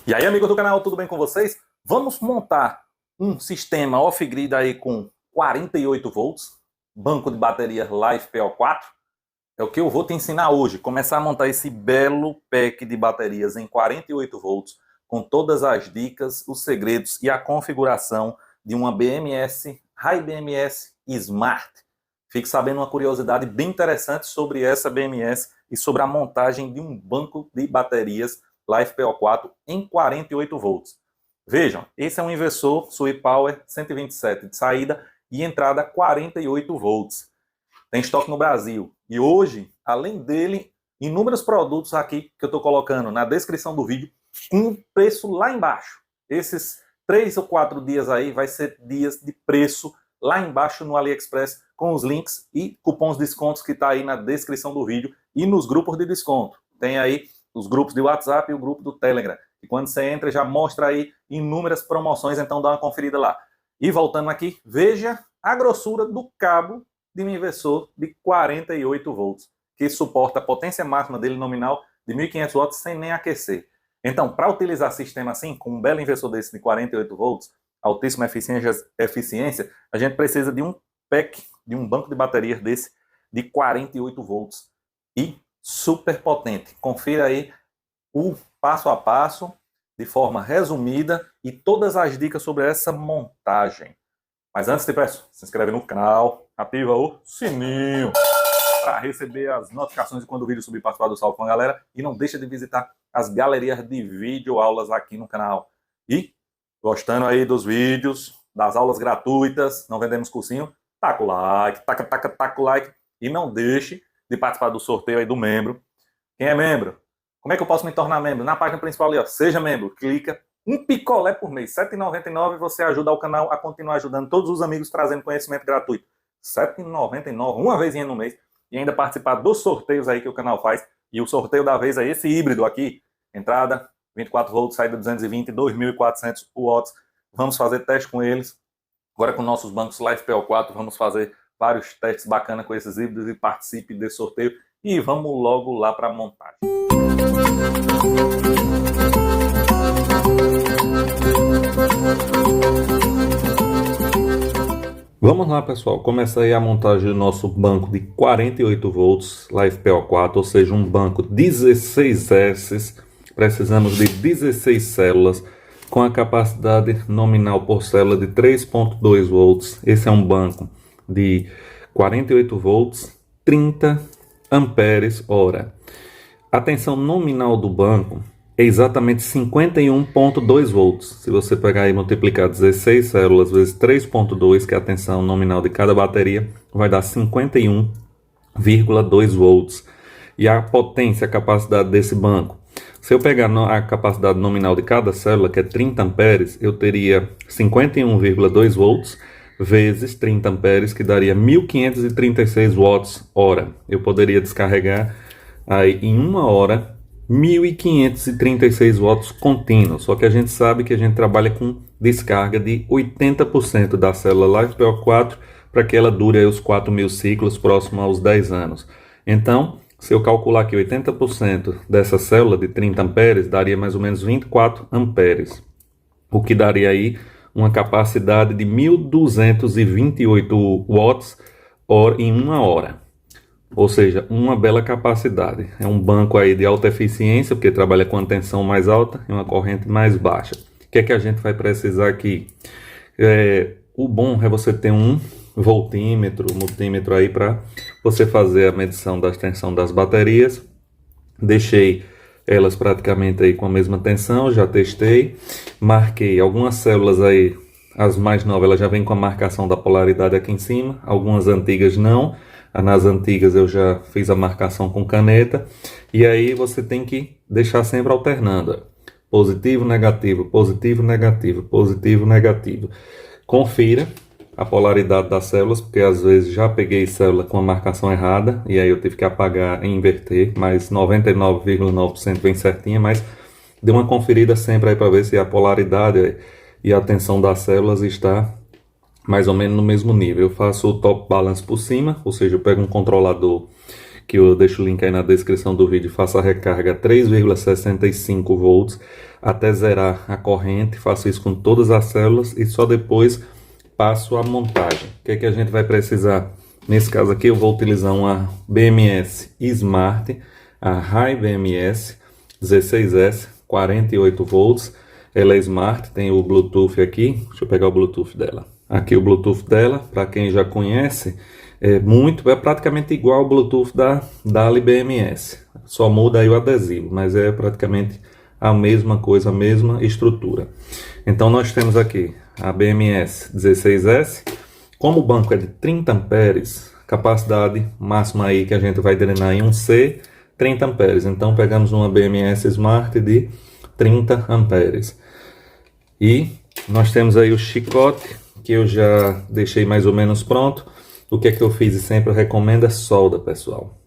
E aí, amigos do canal, tudo bem com vocês? Vamos montar um sistema off-grid aí com 48 volts, banco de baterias LiFePO4. É o que eu vou te ensinar hoje, começar a montar esse belo pack de baterias em 48 volts, com todas as dicas, os segredos e a configuração de uma BMS, High BMS Smart. Fique sabendo uma curiosidade bem interessante sobre essa BMS e sobre a montagem de um banco de baterias LiFePO4 em 48 volts. Vejam, esse é um inversor Sweep Power 127 de saída e entrada 48 volts. Tem estoque no Brasil. E hoje, além dele, inúmeros produtos aqui que eu estou colocando na descrição do vídeo com preço lá embaixo. Esses 3 ou 4 dias aí vai ser dias de preço lá embaixo no AliExpress com os links e cupons de descontos que está aí na descrição do vídeo e nos grupos de desconto. Tem aí os grupos de WhatsApp e o grupo do Telegram. E quando você entra, já mostra aí inúmeras promoções, então dá uma conferida lá. E voltando aqui, veja a grossura do cabo de um inversor de 48 volts, que suporta a potência máxima dele nominal de 1.500 watts sem nem aquecer. Então, para utilizar sistema assim, com um belo inversor desse de 48 volts, altíssima eficiência, a gente precisa de um pack, de um banco de baterias desse de 48 volts e super potente. Confira aí o passo a passo, de forma resumida, e todas as dicas sobre essa montagem. Mas antes te peço, se inscreve no canal, ativa o sininho para receber as notificações de quando o vídeo subir, participar do salve com a galera, e não deixa de visitar as galerias de vídeo aulas aqui no canal. E gostando aí dos vídeos, das aulas gratuitas, não vendemos cursinho, taca o like, taca o like, e não deixe de participar do sorteio aí do membro. Quem é membro? Como é que eu posso me tornar membro? Na página principal ali, ó, seja membro, clica, um picolé por mês, R$ 7,99, você ajuda o canal a continuar ajudando todos os amigos, trazendo conhecimento gratuito. R$ 7,99, uma vezinha no mês, e ainda participar dos sorteios aí que o canal faz. E o sorteio da vez é esse híbrido aqui, entrada 24 volts, saída 220, 2.400 watts. Vamos fazer teste com eles. Agora com nossos bancos LiFePO4, vamos fazer vários testes bacanas com esses híbridos e participe desse sorteio. E vamos logo lá para a montagem. Vamos lá, pessoal, começa aí a montagem do nosso banco de 48 volts LiFePO4, ou seja, um banco 16S. Precisamos de 16 células com a capacidade nominal por célula de 3.2 volts. Esse é um banco de 48 volts, 30 amperes hora. A tensão nominal do banco é exatamente 51.2 volts. Se você pegar e multiplicar 16 células vezes 3.2, que é a tensão nominal de cada bateria, vai dar 51,2 volts. E a potência, a capacidade desse banco, se eu pegar a capacidade nominal de cada célula, que é 30 amperes, eu teria 51,2 volts vezes 30 amperes, que daria 1.536 watts hora. Eu poderia descarregar aí em uma hora 1.536 watts contínuos, só que a gente sabe que a gente trabalha com descarga de 80% da célula LiFePO4 para que ela dure aí os 4.000 ciclos, próximo aos 10 anos. Então, se eu calcular que 80% dessa célula de 30 amperes daria mais ou menos 24 amperes, o que daria aí uma capacidade de 1.228 watts em uma hora. Ou seja, uma bela capacidade. É um banco aí de alta eficiência, porque trabalha com a tensão mais alta e uma corrente mais baixa. O que é que a gente vai precisar aqui? O bom é você ter um voltímetro, multímetro aí para você fazer a medição da tensão das baterias. Deixei elas praticamente aí com a mesma tensão, já testei. Marquei algumas células aí, as mais novas, elas já vêm com a marcação da polaridade aqui em cima, algumas antigas não. Nas antigas eu já fiz a marcação com caneta, e aí você tem que deixar sempre alternando, positivo, negativo, positivo, negativo, positivo, negativo. Confira a polaridade das células, porque às vezes já peguei célula com a marcação errada, e aí eu tive que apagar e inverter, mas 99,9% vem certinha, mas dê uma conferida sempre aí para ver se a polaridade e a tensão das células está mais ou menos no mesmo nível. Eu faço o top balance por cima, ou seja, eu pego um controlador que eu deixo o link aí na descrição do vídeo, faço a recarga 3,65 volts até zerar a corrente, faço isso com todas as células e só depois passo a montagem. O que é que a gente vai precisar? Nesse caso aqui eu vou utilizar uma BMS Smart, a High BMS 16S, 48 volts. Ela é Smart, tem o Bluetooth aqui, deixa eu pegar o Bluetooth dela. Aqui o Bluetooth dela, para quem já conhece, é praticamente igual ao Bluetooth da DALI BMS. Só muda aí o adesivo, mas é praticamente a mesma coisa, a mesma estrutura. Então nós temos aqui a BMS 16S, como o banco é de 30 amperes, capacidade máxima aí que a gente vai drenar em um C, 30 amperes. Então pegamos uma BMS Smart de 30 amperes. E nós temos aí o chicote, que eu já deixei mais ou menos pronto. O que é que eu fiz e sempre eu recomendo é solda, pessoal.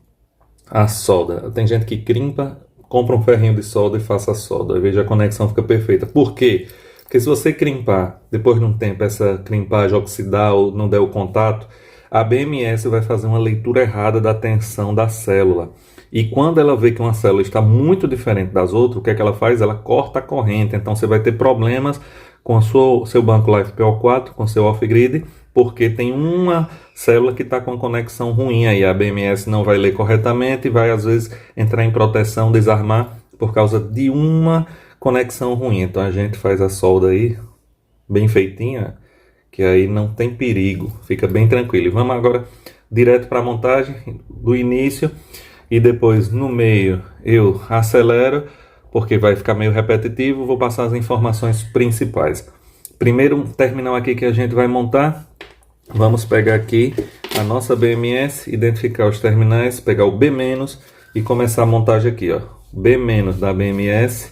A solda. Tem gente que crimpa, compra um ferrinho de solda e faça a solda. Aí veja, a conexão fica perfeita. Por quê? Porque se você crimpar, depois de um tempo, essa crimpagem oxidar ou não der o contato, a BMS vai fazer uma leitura errada da tensão da célula. E quando ela vê que uma célula está muito diferente das outras, o que é que ela faz? Ela corta a corrente. Então você vai ter problemas com o seu banco LiFePO4, com seu off-grid, porque tem uma célula que está com a conexão ruim aí. A BMS não vai ler corretamente e vai às vezes entrar em proteção, desarmar por causa de uma conexão ruim. Então a gente faz a solda aí bem feitinha, que aí não tem perigo, fica bem tranquilo. E vamos agora direto para a montagem do início e depois no meio eu acelero, porque vai ficar meio repetitivo. Vou passar as informações principais. Primeiro terminal aqui que a gente vai montar, vamos pegar aqui a nossa BMS, identificar os terminais, pegar o B- e começar a montagem aqui, ó. B- da BMS,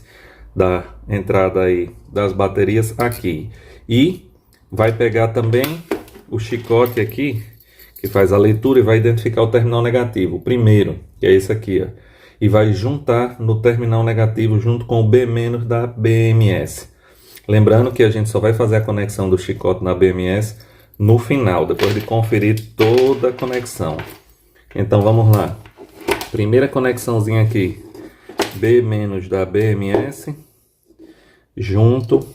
da entrada aí das baterias aqui. E vai pegar também o chicote aqui, que faz a leitura e vai identificar o terminal negativo, o primeiro, que é esse aqui, ó. E vai juntar no terminal negativo junto com o B- da BMS. Lembrando que a gente só vai fazer a conexão do chicote na BMS no final, depois de conferir toda a conexão. Então vamos lá. Primeira conexãozinha aqui, B- da BMS, junto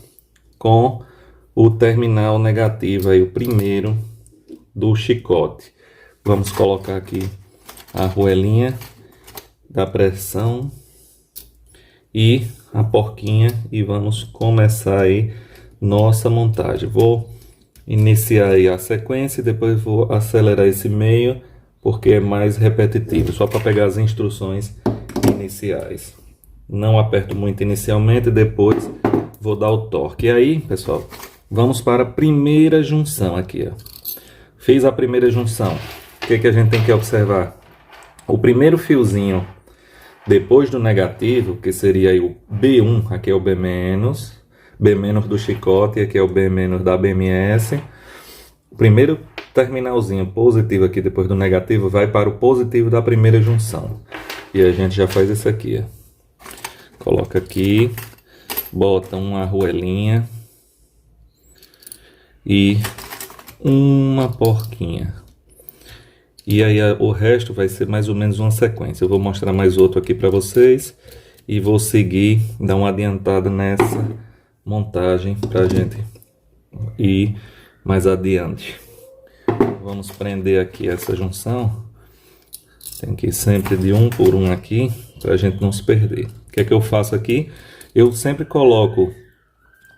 com o terminal negativo, aí, o primeiro do chicote. Vamos colocar aqui a arruelinha da pressão e a porquinha e vamos começar aí nossa montagem. Vou iniciar aí a sequência e depois vou acelerar esse meio porque é mais repetitivo, só para pegar as instruções iniciais. Não aperto muito inicialmente, depois vou dar o torque. E aí, pessoal, vamos para a primeira junção aqui, ó. Fiz a primeira junção. O que a gente tem que observar? O primeiro fiozinho depois do negativo, que seria aí o B1, aqui é o B-, B- do chicote, aqui é o B- da BMS. O primeiro terminalzinho positivo aqui depois do negativo vai para o positivo da primeira junção. E a gente já faz isso aqui, ó. Coloca aqui, bota uma arruelinha e uma porquinha. E aí o resto vai ser mais ou menos uma sequência. Eu vou mostrar mais outro aqui para vocês e vou seguir, dar uma adiantada nessa montagem para a gente ir mais adiante. Vamos prender aqui essa junção. Tem que ir sempre de um por um aqui para a gente não se perder. O que é que eu faço aqui? Eu sempre coloco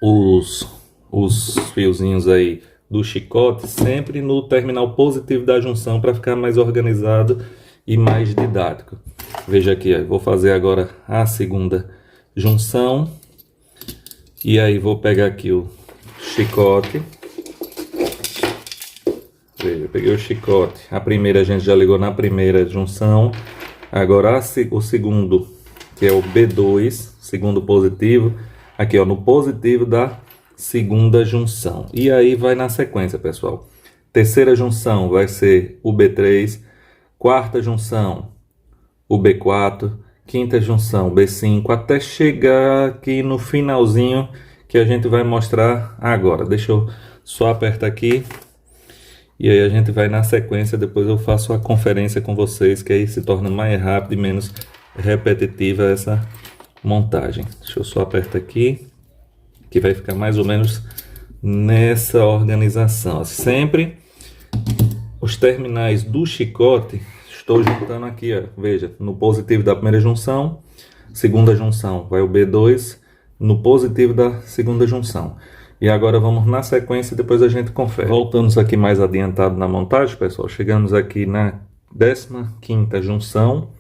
os fiozinhos aí do chicote sempre no terminal positivo da junção para ficar mais organizado e mais didático. Veja aqui, vou fazer agora a segunda junção e aí vou pegar aqui o chicote. Veja, peguei o chicote. A primeira a gente já ligou na primeira junção. Agora o segundo, que é o B2, segundo positivo, aqui ó, no positivo da segunda junção. E aí vai na sequência, pessoal. Terceira junção vai ser o B3, quarta junção o B4, quinta junção o B5, até chegar aqui no finalzinho que a gente vai mostrar agora. Deixa eu só apertar aqui E aí a gente vai na sequência, depois eu faço a conferência com vocês, que aí se torna mais rápido e menos repetitiva essa montagem. Deixa eu só apertar aqui, que vai ficar mais ou menos nessa organização. Sempre os terminais do chicote, estou juntando aqui, ó, veja, no positivo da primeira junção, segunda junção vai o B2, no positivo da segunda junção. E agora vamos na sequência e depois a gente confere. Voltamos aqui mais adiantado na montagem, pessoal. Chegamos aqui na 15ª junção,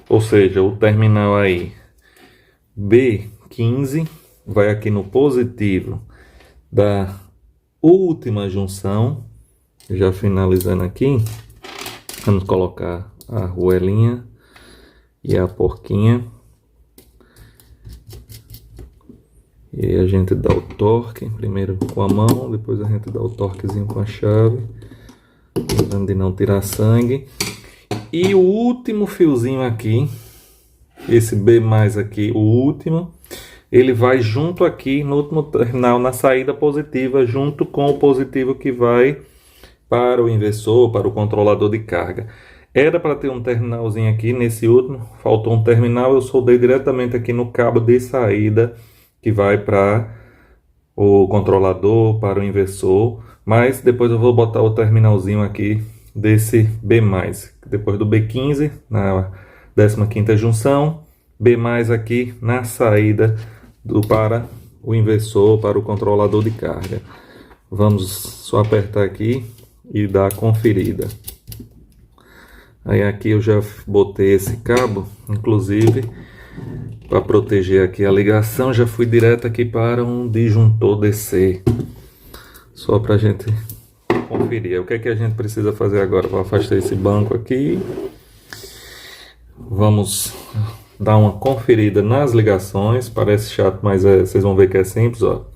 ou seja, o terminal aí B15 vai aqui no positivo da última junção. Já finalizando aqui, vamos colocar a arruelinha e a porquinha. E aí a gente dá o torque, primeiro com a mão, depois a gente dá o torquezinho com a chave, tentando de não tirar sangue. E o último fiozinho aqui, esse B mais aqui, o último, ele vai junto aqui no último terminal, na saída positiva, junto com o positivo que vai para o inversor, para o controlador de carga. Era para ter um terminalzinho aqui nesse último, faltou um terminal, eu soldei diretamente aqui no cabo de saída, que vai para o controlador, para o inversor, mas depois eu vou botar o terminalzinho aqui desse B+, depois do B15, na 15ª junção, B+, aqui na saída para o inversor, para o controlador de carga. Vamos só apertar aqui e dar a conferida. Aí aqui eu já botei esse cabo, inclusive, para proteger aqui a ligação, já fui direto aqui para um disjuntor DC, só para a gente conferir. O que é que a gente precisa fazer agora? Vou afastar esse banco aqui, vamos dar uma conferida nas ligações. Parece chato, mas vocês vão ver que é simples, ó.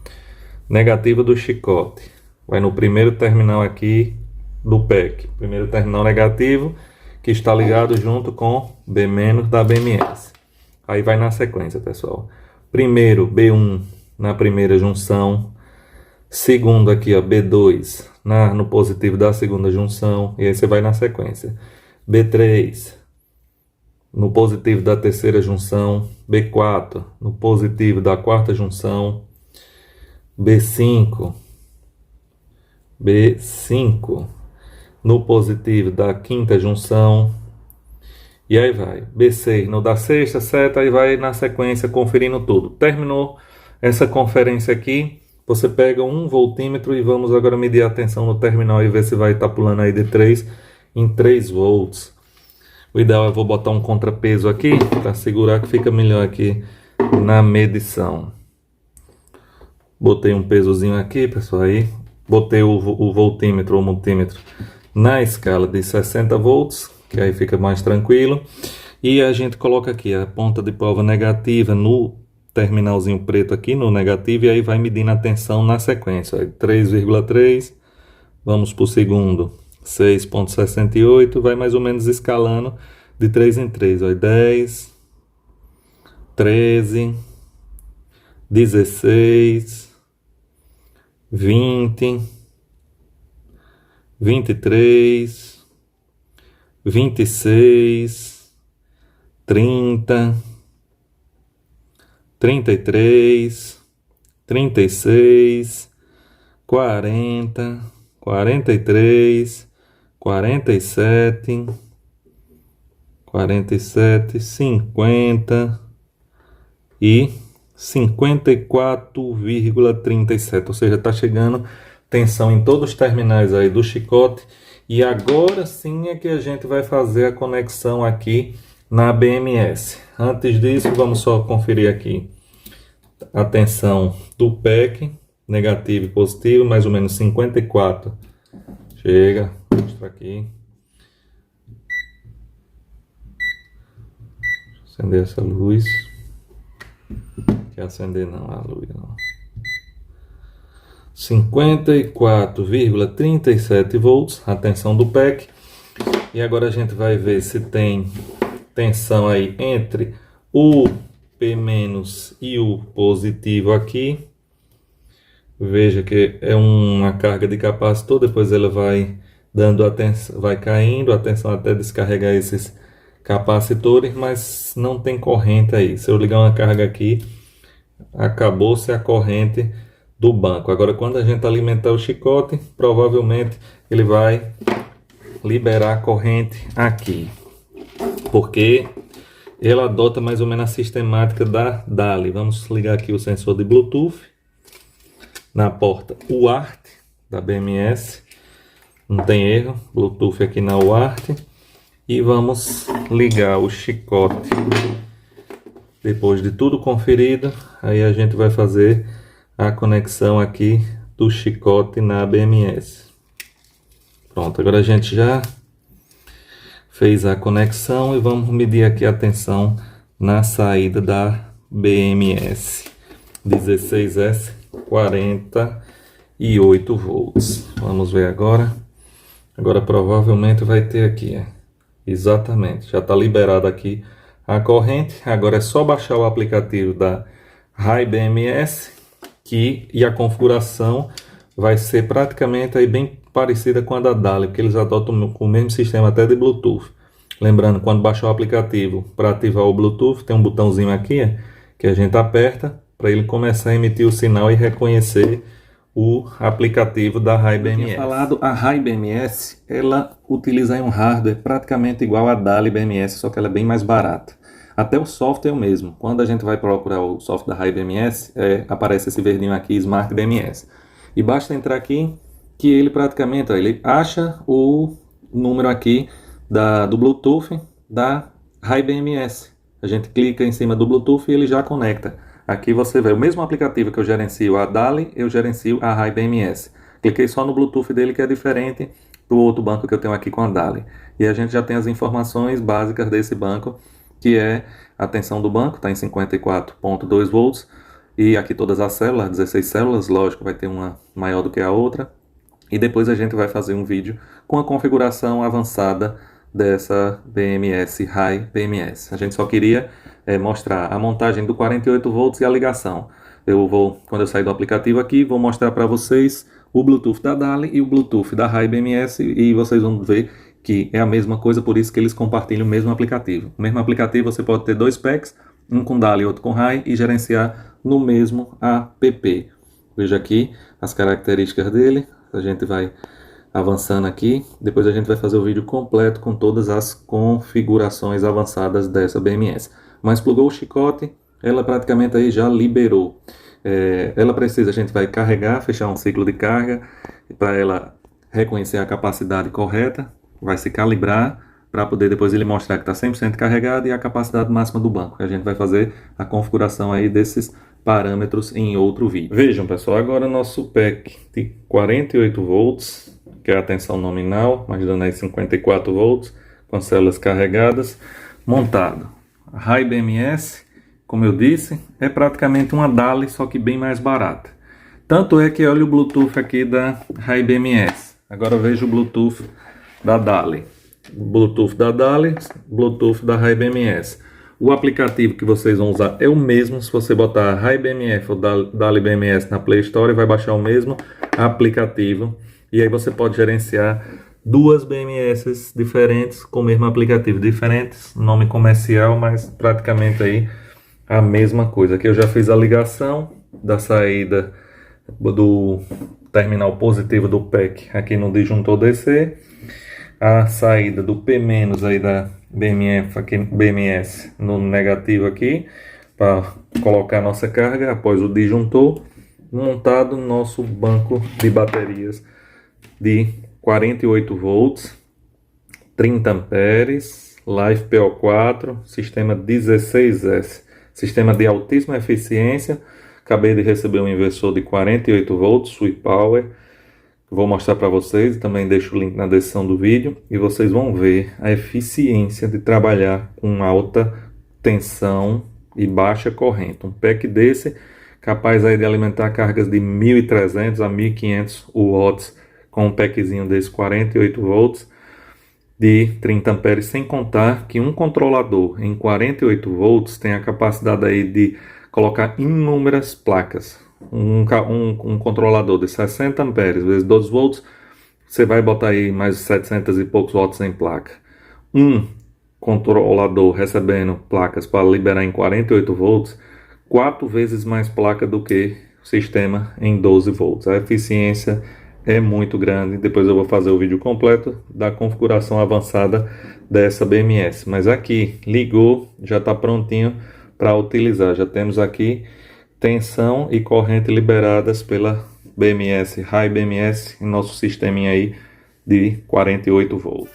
Negativa do chicote, vai no primeiro terminal aqui do PEC, primeiro terminal negativo, que está ligado junto com B- da BMS. Aí vai na sequência, pessoal. Primeiro, B1 na primeira junção. Segundo aqui, ó, B2 no positivo da segunda junção. E aí você vai na sequência. B3 no positivo da terceira junção. B4 no positivo da quarta junção. B5 no positivo da quinta junção. E aí vai, B6 no da sexta, seta, aí vai na sequência conferindo tudo. Terminou essa conferência aqui, você pega um voltímetro e vamos agora medir a tensão no terminal e ver se vai estar pulando aí de 3 em 3 volts. O ideal é eu vou botar um contrapeso aqui, para segurar que fica melhor aqui na medição. Botei um pesozinho aqui, pessoal, aí botei o voltímetro ou multímetro na escala de 60 volts, que aí fica mais tranquilo. E a gente coloca aqui a ponta de prova negativa no terminalzinho preto aqui no negativo, e aí vai medindo a tensão na sequência. 3,3, vamos para o segundo, 6,68, vai mais ou menos escalando de 3 em 3, ó, 10, 13, 16, 20, 23, 26, 30, 33, 36, 40, 43, 47, 50 e 54,37. Ou seja, está chegando tensão em todos os terminais aí do chicote. E agora sim é que a gente vai fazer a conexão aqui na BMS. Antes disso, vamos só conferir aqui a tensão do PEC, negativo e positivo, mais ou menos 54. Chega, vou mostrar aqui. Acender essa luz. Quer acender não, a luz não. 54,37 volts, a tensão do PEC. E agora a gente vai ver se tem tensão aí entre o P- e o positivo aqui. Veja que é uma carga de capacitor, depois ela vai dando atenção, vai caindo, atenção até descarregar esses capacitores, mas não tem corrente aí. Se eu ligar uma carga aqui, acabou-se a corrente do banco. Agora, quando a gente alimentar o chicote, provavelmente ele vai liberar a corrente aqui, porque ele adota mais ou menos a sistemática da DALI. Vamos ligar aqui o sensor de Bluetooth na porta UART da BMS, não tem erro, Bluetooth aqui na UART, e vamos ligar o chicote. Depois de tudo conferido, aí a gente vai fazer a conexão aqui do chicote na BMS. Pronto, agora a gente já fez a conexão e vamos medir aqui a tensão na saída da BMS 16S 48 volts. Vamos ver agora. Agora provavelmente vai ter aqui, exatamente, já está liberado aqui a corrente. Agora é só baixar o aplicativo da Rai BMS e a configuração vai ser praticamente aí bem parecida com a da DALI, porque eles adotam o mesmo sistema até de Bluetooth. Lembrando, quando baixar o aplicativo, para ativar o Bluetooth, tem um botãozinho aqui que a gente aperta para ele começar a emitir o sinal e reconhecer o aplicativo da Rai BMS. A Rai BMS, ela utiliza um hardware praticamente igual a DALI BMS, só que ela é bem mais barata. Até o software é o mesmo. Quando a gente vai procurar o software da Rai BMS, aparece esse verdinho aqui, Smart BMS. E basta entrar aqui que ele praticamente, ele acha o número aqui do Bluetooth da Rai BMS. A gente clica em cima do Bluetooth e ele já conecta. Aqui você vê o mesmo aplicativo que eu gerencio a DALI, eu gerencio a Rai BMS. Cliquei só no Bluetooth dele, que é diferente do outro banco que eu tenho aqui com a DALI. E a gente já tem as informações básicas desse banco, que é a tensão do banco, está em 54.2 volts. E aqui todas as células, 16 células, lógico, vai ter uma maior do que a outra. E depois a gente vai fazer um vídeo com a configuração avançada dessa BMS, Rai BMS. A gente só queria mostrar a montagem do 48 volts e a ligação. Quando eu sair do aplicativo aqui, vou mostrar para vocês o Bluetooth da DALI e o Bluetooth da Rai BMS, e vocês vão ver que é a mesma coisa, por isso que eles compartilham o mesmo aplicativo. No mesmo aplicativo você pode ter dois packs, um com DALI e outro com Rai, e gerenciar no mesmo app. Veja aqui as características dele. A gente vai avançando aqui, depois a gente vai fazer o vídeo completo com todas as configurações avançadas dessa BMS. Mas plugou o chicote, ela praticamente aí já liberou. Ela precisa, a gente vai carregar, fechar um ciclo de carga para ela reconhecer a capacidade correta, vai se calibrar para poder depois ele mostrar que está 100% carregado e a capacidade máxima do banco. A gente vai fazer a configuração aí desses parâmetros em outro vídeo. Vejam, pessoal, agora nosso pack de 48 volts, que é a tensão nominal, mas dando aí 54 volts, com células carregadas, montado. A Rai BMS, como eu disse, é praticamente uma DALI, só que bem mais barata. Tanto é que olha o Bluetooth aqui da Rai BMS. Agora veja o Bluetooth da DALI. Bluetooth da DALI, Bluetooth da Rai BMS. O aplicativo que vocês vão usar é o mesmo. Se você botar Rai BMS ou DALI BMS na Play Store, vai baixar o mesmo aplicativo. E aí você pode gerenciar duas BMS diferentes com o mesmo aplicativo. Diferentes, nome comercial, mas praticamente aí a mesma coisa. Aqui eu já fiz a ligação da saída do terminal positivo do pack aqui no disjuntor DC. A saída do P- aí da BMS no negativo aqui, para colocar nossa carga após o disjuntor, montado no nosso banco de baterias de 48 volts, 30 amperes, Life PO4, sistema 16S, sistema de altíssima eficiência. Acabei de receber um inversor de 48 volts, Sweet Power. Vou mostrar para vocês, também deixo o link na descrição do vídeo, e vocês vão ver a eficiência de trabalhar com alta tensão e baixa corrente. Um pack desse capaz aí de alimentar cargas de 1.300 a 1.500 watts com um packzinho desse 48 volts de 30 amperes, sem contar que um controlador em 48 volts tem a capacidade aí de colocar inúmeras placas. Um controlador de 60 amperes vezes 12 volts você vai botar aí mais 700 e poucos watts em placa. Um controlador recebendo placas para liberar em 48 volts, 4 vezes mais placa do que o sistema em 12 volts. A eficiência é muito grande. Depois eu vou fazer o vídeo completo da configuração avançada dessa BMS. Mas aqui, ligou, já está prontinho para utilizar. Já temos aqui tensão e corrente liberadas pela BMS, High BMS, em nosso sisteminha aí de 48 volts.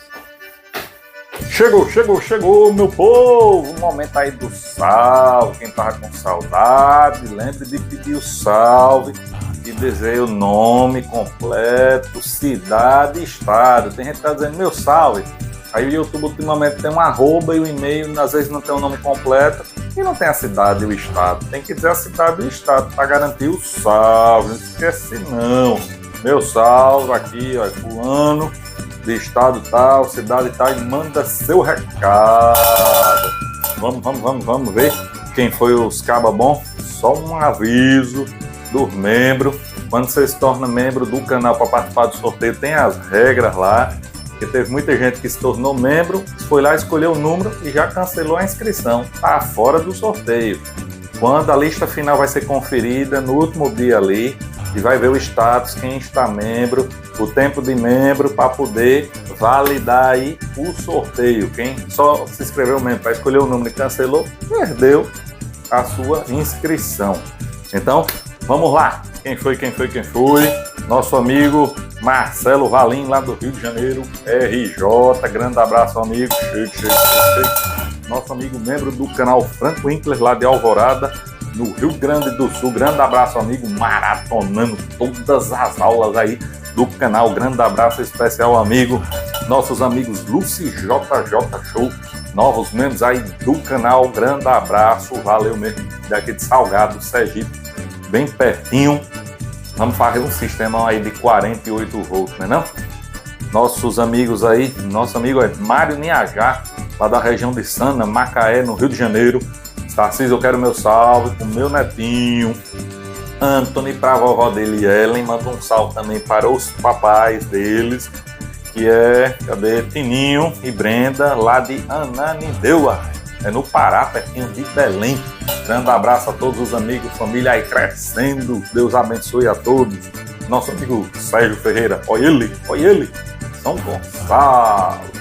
Chegou, meu povo! O momento aí do salve. Quem tava com saudade, lembre de pedir o salve e dizer o nome completo, cidade e estado. Tem gente que tá dizendo meu salve. Aí o YouTube ultimamente tem um arroba e o e-mail, às vezes não tem o nome completo e não tem a cidade e o estado. Tem que dizer a cidade e o estado para garantir o salve. Não esquece não. Meu salve aqui, ó, fulano, de estado tal, cidade tal, e manda seu recado. Vamos ver quem foi os caba bom. Só um aviso dos membros. Quando você se torna membro do canal para participar do sorteio, tem as regras lá. Porque teve muita gente que se tornou membro, foi lá, escolheu o número e já cancelou a inscrição. Tá fora do sorteio. Quando a lista final vai ser conferida, no último dia ali, e vai ver o status, quem está membro, o tempo de membro, para poder validar aí o sorteio. Quem só se inscreveu membro para escolher o número e cancelou, perdeu a sua inscrição. Então, vamos lá. Quem foi? Nosso amigo Marcelo Valim, lá do Rio de Janeiro, RJ. Grande abraço, amigo. Chega. Nosso amigo membro do canal Franco Winkler, lá de Alvorada, no Rio Grande do Sul. Grande abraço, amigo, maratonando todas as aulas aí do canal. Grande abraço especial, amigo. Nossos amigos Lucy JJ Show, novos membros aí do canal. Grande abraço, valeu mesmo. Daqui de Salgado, Sergipe, bem pertinho. Vamos fazer um sistema aí de 48 volts, né não? Nossos amigos aí, nosso amigo é Mário Niajá, lá da região de Sana, Macaé, no Rio de Janeiro. Tarcísio, eu quero meu salve pro meu netinho Anthony, para a vovó dele, Ellen. Manda um salve também para os papais deles, que é, Tininho e Brenda, lá de Ananindeua, é no Pará, pertinho de Belém. Grande abraço a todos os amigos, família aí crescendo. Deus abençoe a todos. Nosso amigo Sérgio Ferreira, olha ele, São Gonçalo.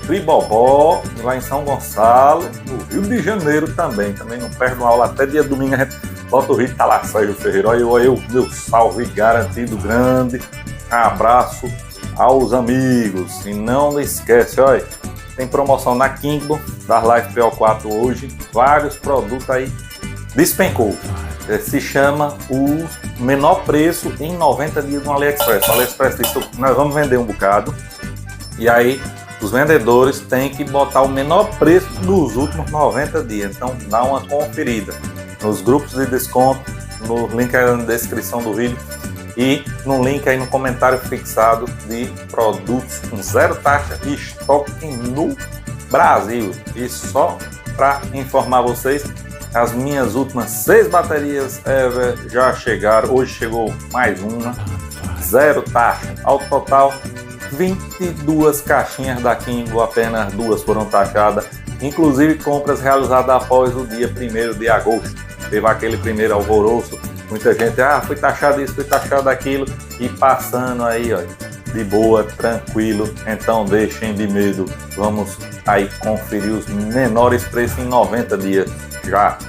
Tribobó, lá em São Gonçalo, no Rio de Janeiro também não perde uma aula, até dia domingo a gente bota o vídeo, tá lá Sérgio Ferreira, olha eu, meu salve garantido grande, abraço aos amigos, e não esquece, olha, tem promoção na Kimbo, da Life PO4 hoje, vários produtos aí, despencou, se chama o menor preço em 90 dias no AliExpress. O AliExpress disse, nós vamos vender um bocado, e aí os vendedores têm que botar o menor preço nos últimos 90 dias. Então dá uma conferida nos grupos de desconto, no link aí na descrição do vídeo e no link aí no comentário fixado de produtos com zero taxa e estoque no Brasil. E só para informar vocês, as minhas últimas 6 baterias Ever já chegaram. Hoje chegou mais uma, zero taxa. Ao total 22 caixinhas da Kimbo, apenas 2 foram taxadas, inclusive compras realizadas após o dia 1º de agosto. Teve aquele primeiro alvoroço, muita gente, foi taxado isso, foi taxado aquilo, e passando aí, ó, de boa, tranquilo. Então deixem de medo, vamos aí conferir os menores preços em 90 dias já.